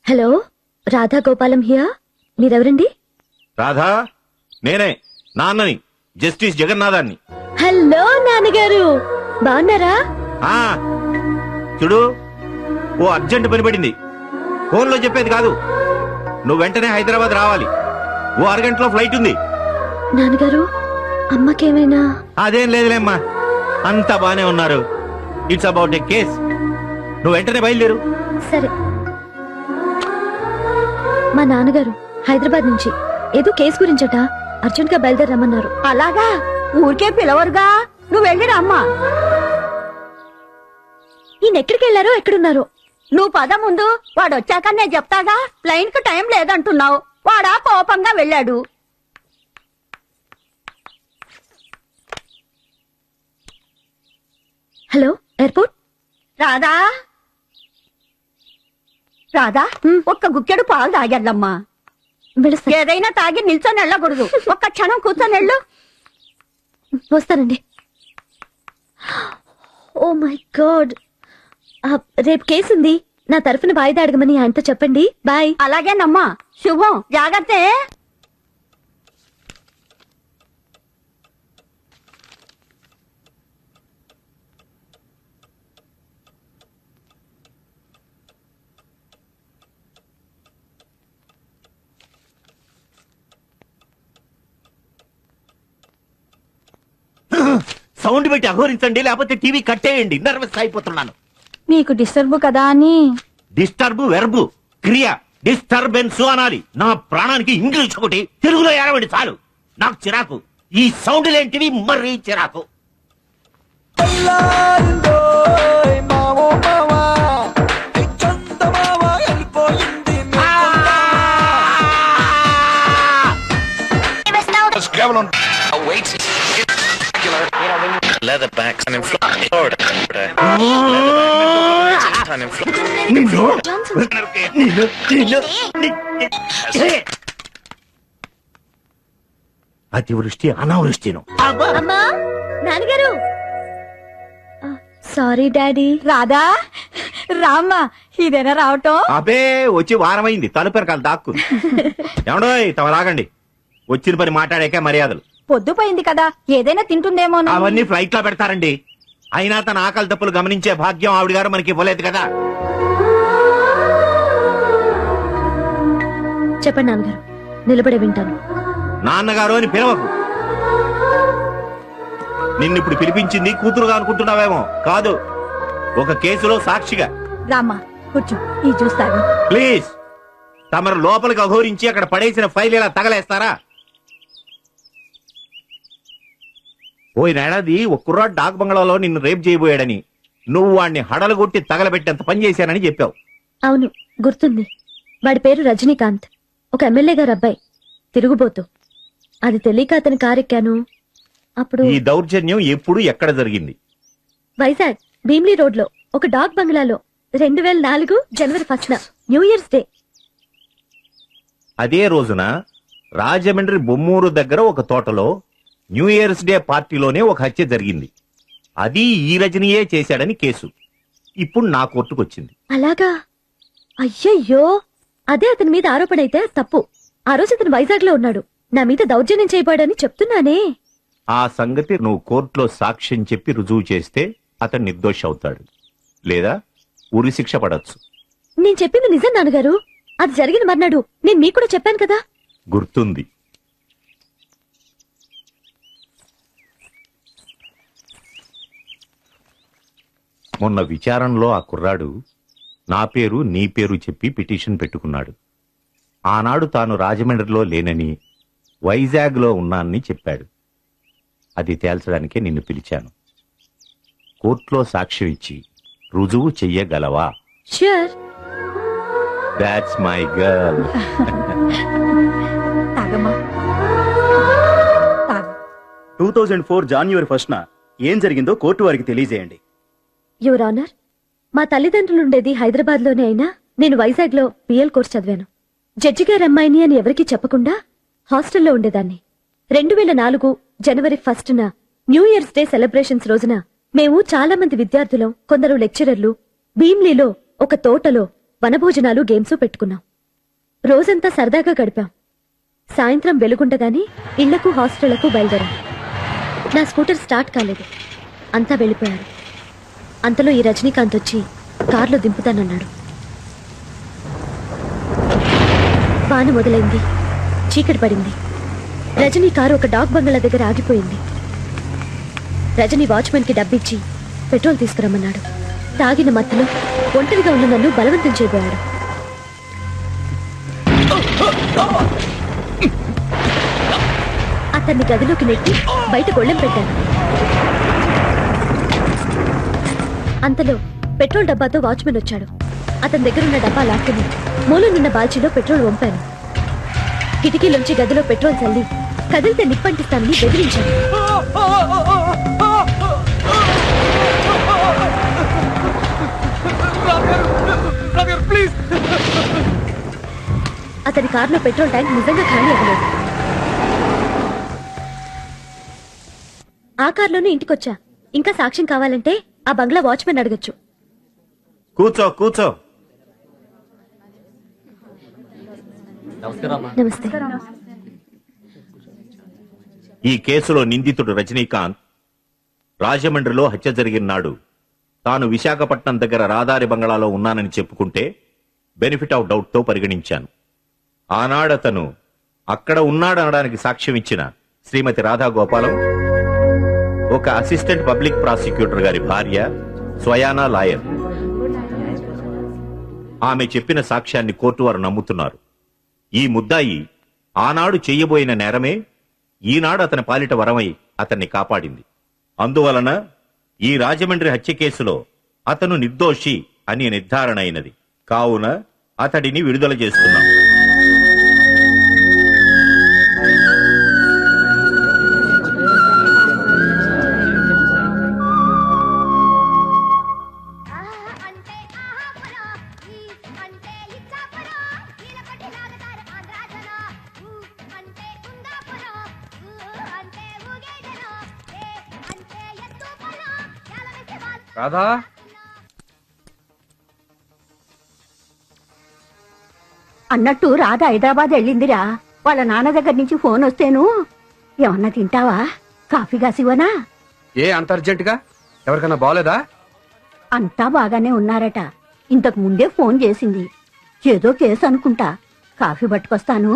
Hello, Radha Gopalam here. మీరెవరండి? రాధా, నేనే నాన్నని, జస్టిస్ జగన్నాథాన్ని. హలో నాన్నగారు, బాగున్నారా? ఆ చూడు, ఓ అర్జెంట్ పని పడింది. ఫోన్లో చెప్పేది కాదు, నువ్వు వెంటనే హైదరాబాద్ రావాలి. ఓ అరగంటలో ఫ్లైట్ ఉంది. నాన్నగారు, అమ్మకేమైనా? అదేం లేదులేమ్మా, అంతా బానే ఉన్నారు. It's about a case. నువ్వు వెంటనే బయలుదేరు. సరే. మా నాన్నగారు హైదరాబాద్ నుంచి ఏదో కేసు గురించట అర్జెంట్ గా బయలుదేరమ్మన్నారు. అలాగా? ఊరికే పిలవరుగా, నువ్వు వెళ్ళిరా అమ్మా. ఈయన ఎక్కడికి వెళ్లారో ఎక్కడున్నారో. నువ్వు పద ముందు, వాడు వచ్చాక నేను చెప్తాగా. ప్లైన్ కు టైం లేదంటున్నావు, వాడా కోపంగా వెళ్ళాడు. Hello, airport. రాధా రాధా, ఒక్క గుక్కెడు పాలు తాగెళ్ళమ్మా. వెళస్తా. ఏదైనా తాగి నిల్చొని వెళ్ళకూడదు, ఒక్క క్షణం కూర్చొని వెళ్ళు. వస్తానండి. ఓ మై గాడ్, రేపు కేసుంది. నా తరఫున వాయిదా అడగమని ఆయనతో చెప్పండి. బాయ్. అలాగేనమ్మా, శుభం. జాగ్రత్త. సౌండ్ పెట్టి అఘోరించండి, లేకపోతే టీవీ కట్టేయండి. నర్వస్ అయిపోతున్నాను. మీకు డిస్టర్బ్ కదా అని. డిస్టర్బ్ వెర్బు, క్రియ. డిస్టర్బెన్స్ అనాలి. నా ప్రాణానికి ఇంగ్లీష్ ఒకటి, తెలుగులో ఏడవండి చాలు. నాకు చిరాకు. ఈ సౌండ్ లేంటివి మరీ చిరాకు. Leather backs and in Florida. అతివృష్టి అనావృష్టిను. అమ్మా, నాన్నగారు. Sorry daddy. రాధా, రామ్మా. ఇదేనా రావటం? అబే, వచ్చి వారమైంది. తలుపెరకాలి దాక్కు. ఏమండోయ్, తమ రాగండి. వచ్చిన పని మాట్లాడాక మర్యాదలు. పొద్దుపోయింది కదా, ఏదైనా తింటుందేమో. అవన్నీ ఫ్లైట్ లో పెడతారండి. అయినా తన ఆకలి తప్పులు గమనించే భాగ్యం ఆవిడ గారు మనకి ఇవ్వలేదు కదా. చెప్పండి నాన్నగారు, నిలబడే వింటాను. నాన్నగారు అని పిలవకు. నిన్నిప్పుడు పిలిపించింది కూతురుగా అనుకుంటున్నావేమో. కాదు, ఒక కేసులో సాక్షిగా. రామ్మా, కూర్చో. ఈ చూస్తాను. ప్లీజ్, తమరు లోపలికి అఘోరించి అక్కడ పడేసిన ఫైల్ ఇలా తగలేస్తారా? పోయినేడాది ఒక కుర్రాడు డాక్ బంగ్లాలో నిన్ను రేప్ చేయబోయాడని, నువ్వు వాడిని హడలుగొట్టి తగలబెట్టేంత పని చేశానని చెప్పావు. అవును, గుర్తుంది. వాడి పేరు రజనీకాంత్, ఒక ఎమ్మెల్యే గారు అబ్బాయి. తిరుగుబోతు. అది తెలియక అతని కారెక్కాను. అప్పుడు ఈ దౌర్జన్యం ఎప్పుడు ఎక్కడ జరిగింది? వైజాగ్ భీమ్లీ రోడ్ లో ఒక డాగ్ బంగ్లాలో 2004 జనవరి 1 న్యూ ఇయర్స్ డే. అదే రోజున రాజమండ్రి బొమ్మూరు దగ్గర ఒక తోటలో న్యూ ఇయర్స్ డే పార్టీలోనే ఒక హత్య జరిగింది. అది ఈ రజనీయే చేశాడని కేసు ఇప్పుడు నా కోర్టుకొచ్చింది. అలాగా? అయ్యయ్యో, అదే అతని మీద ఆరోపణ అయితే తప్పు. ఆ రోజు అతను వైజాగ్ లో ఉన్నాడు. నా మీద దౌర్జన్యం చేయబోడని చెప్తున్నానే. ఆ సంగతి నువ్వు కోర్టులో సాక్ష్యం చెప్పి రుజువు చేస్తే అతను నిర్దోషి అవుతాడు, లేదా ఉరి శిక్ష పడచ్చు. నేను చెప్పింది నిజం నాన్నగారు. అది జరిగిన మర్నాడు నేను మీకు కూడా చెప్పాను కదా. గుర్తుంది. మొన్న విచారణలో ఆ కుర్రాడు నా పేరు నీ పేరు చెప్పి పిటిషన్ పెట్టుకున్నాడు. ఆనాడు తాను రాజమండ్రిలో లేనని, వైజాగ్ లో ఉన్నానని చెప్పాడు. అది తేల్చడానికే నిన్ను పిలిచాను. కోర్టులో సాక్ష్యం ఇచ్చి రుజువు చెయ్యగలవా? ష్యూర్. That's my girl. తాగమ్మా, తాగు. 2004 జాన్యువరి 1న ఏం జరిగిందో కోర్టు వారికి తెలియజేయండి. యువర్ ఆనర్, మా తల్లిదండ్రులుండేది హైదరాబాద్ లోనే అయినా నేను వైజాగ్ లో పిఎల్ కోర్స్ చదివాను. జడ్జి గారి అమ్మాయిని అని ఎవరికీ చెప్పకుండా హాస్టల్లో ఉండేదాన్ని. 2004 జనవరి 1న న్యూ ఇయర్స్ డే సెలబ్రేషన్స్ రోజున మేము చాలా మంది విద్యార్థులం, కొందరు లెక్చరర్లు భీమ్లీలో ఒక తోటలో వనభోజనాలు గేమ్స్ పెట్టుకున్నాం. రోజంతా సరదాగా గడిపాం. సాయంత్రం వెలుగుండగానే ఇళ్లకు హాస్టళ్లకు బయలుదేరాం. నా స్కూటర్ స్టార్ట్ కాలేదు. అంతా వెళ్ళిపోయారు. అంతలో ఈ రజనీకాంత్ వచ్చి కారులో దింపుతానన్నాడు. వాన మొదలైంది. చీకటి పడింది. రజనీ కారు ఒక డాక్ బంగ్లా దగ్గర ఆగిపోయింది. రజనీ వాచ్మెన్ కి డబ్బిచ్చి పెట్రోల్ తీసుకురమ్మన్నాడు. తాగిన మత్తులో ఒంటరిగా ఉన్న నన్ను బలవంతం చేయబోయాడు. అతన్ని గదిలోకి నెట్టి బయట గొళ్ళెం పెట్టాను. అంతలో పెట్రోల్ డబ్బాతో వాచ్మెన్ వచ్చాడు. అతని దగ్గరున్న డబ్బా లాక్కుని మూలనున్న బాల్చీలో పెట్రోల్ వంపాను. కిటికీలోంచి గదిలో పెట్రోల్ చల్లి కదిలితే నిప్పంటిస్తానని బెదిరించాను. అతని కారులో పెట్రోల్ ట్యాంక్ నిజంగా ఖాళీ అవ్వలేదు. ఆ కారులోనే ఇంటికొచ్చా. ఇంకా సాక్ష్యం కావాలంటే ఆ బంగ్లా వాచ్మెన్ అడగచ్చు. కూర్చో కూర్చో. నమస్తే. ఈ కేసులో నిందితుడు రజనీకాంత్ రాజమండ్రిలో హత్య జరిగిన నాడు తాను విశాఖపట్నం దగ్గర రాదారి బంగళాలో ఉన్నానని చెప్పుకుంటే బెనిఫిట్ ఆఫ్ డౌట్ తో పరిగణించాను. ఆనాడతను అక్కడ ఉన్నాడనడానికి సాక్ష్యం ఇచ్చిన శ్రీమతి రాధా గోపాలం, ఒక అసిస్టెంట్ పబ్లిక్ ప్రాసిక్యూటర్ గారి భార్య, స్వయానా లాయర్. ఆమె చెప్పిన సాక్ష్యాన్ని కోర్టు వారు నమ్ముతున్నారు. ఈ ముద్దాయి ఆనాడు చెయ్యబోయిన నేరమే ఈనాడు అతని పాలిట వరమై అతన్ని కాపాడింది. అందువలన ఈ రాజమండ్రి హత్య కేసులో అతను నిర్దోషి అని నిర్ధారణ అయినది. కావున అతడిని విడుదల చేస్తున్నాం. రాధా, అన్నట్టు రాధ హైదరాబాద్ వెళ్ళిందిరా. వాళ్ళ నాన్న దగ్గర నుంచి ఫోన్ వస్తేను ఏమన్నా తింటావా? కాఫీ కాసివనా? ఏ అంత అర్జెంటుగా? ఎవరికన్నా బాగోలేదా? అంతా బాగానే ఉన్నారట. ఇంతకు ముందే ఫోన్ చేసింది. ఏదో కేసు అనుకుంటా. కాఫీ పట్టుకొస్తాను.